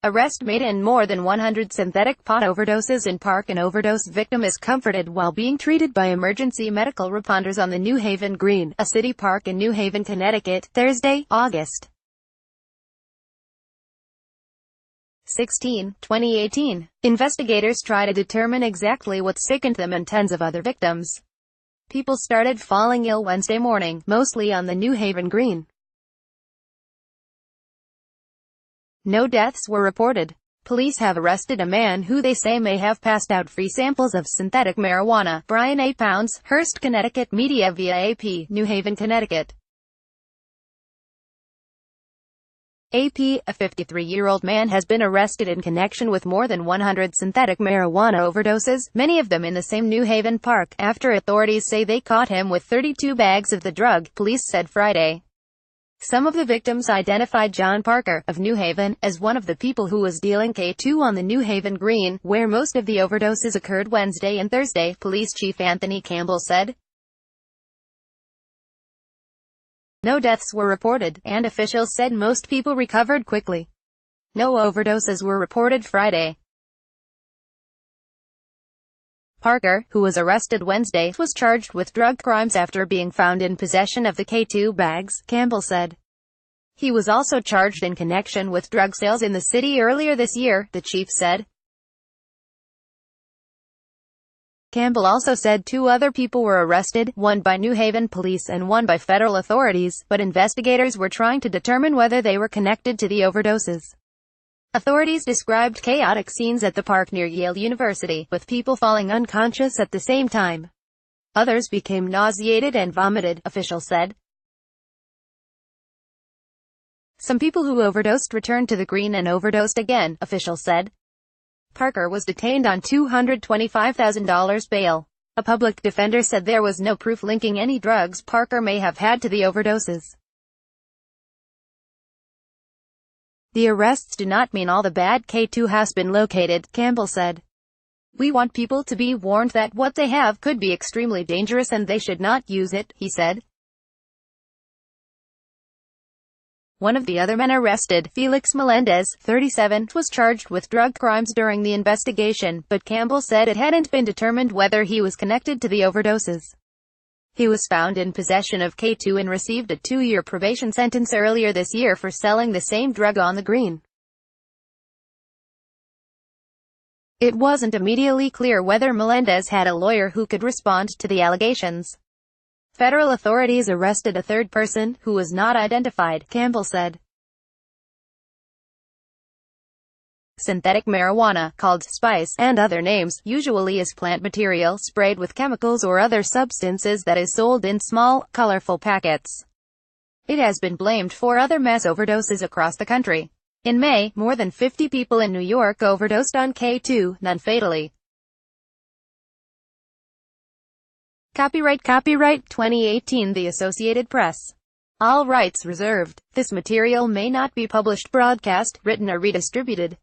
Arrest made in more than 100 synthetic pot overdoses in Park. An overdose victim is comforted while being treated by emergency medical responders on the New Haven Green, a city park in New Haven, Connecticut, Thursday, August 16, 2018. Investigators try to determine exactly what sickened them and tens of other victims. People started falling ill Wednesday morning, mostly on the New Haven Green. No deaths were reported. Police have arrested a man who they say may have passed out free samples of synthetic marijuana. Brian A. Pounds, Hearst, Connecticut. Media via AP, New Haven, Connecticut. AP, a 53-year-old man has been arrested in connection with more than 100 synthetic marijuana overdoses, many of them in the same New Haven park, after authorities say they caught him with 32 bags of the drug, police said Friday. Some of the victims identified John Parker, of New Haven, as one of the people who was dealing K2 on the New Haven Green, where most of the overdoses occurred Wednesday and Thursday, Police Chief Anthony Campbell said. No deaths were reported, and officials said most people recovered quickly. No overdoses were reported Friday. Parker, who was arrested Wednesday, was charged with drug crimes after being found in possession of the K2 bags, Campbell said. He was also charged in connection with drug sales in the city earlier this year, the chief said. Campbell also said 2 other people were arrested, one by New Haven police and one by federal authorities, but investigators were trying to determine whether they were connected to the overdoses. Authorities described chaotic scenes at the park near Yale University, with people falling unconscious at the same time. Others became nauseated and vomited, officials said. Some people who overdosed returned to the green and overdosed again, officials said. Parker was detained on $225,000 bail. A public defender said there was no proof linking any drugs Parker may have had to the overdoses. The arrests do not mean all the bad K2 has been located, Campbell said. We want people to be warned that what they have could be extremely dangerous and they should not use it, he said. One of the other men arrested, Felix Melendez, 37, was charged with drug crimes during the investigation, but Campbell said it hadn't been determined whether he was connected to the overdoses. He was found in possession of K2 and received a 2-year probation sentence earlier this year for selling the same drug on the green. It wasn't immediately clear whether Melendez had a lawyer who could respond to the allegations. Federal authorities arrested a third person, who was not identified, Campbell said. Synthetic marijuana, called spice, and other names, usually is plant material sprayed with chemicals or other substances that is sold in small, colorful packets. It has been blamed for other mass overdoses across the country. In May, more than 50 people in New York overdosed on K2, none fatally. Copyright 2018 The Associated Press. All rights reserved. This material may not be published, broadcast, written or redistributed.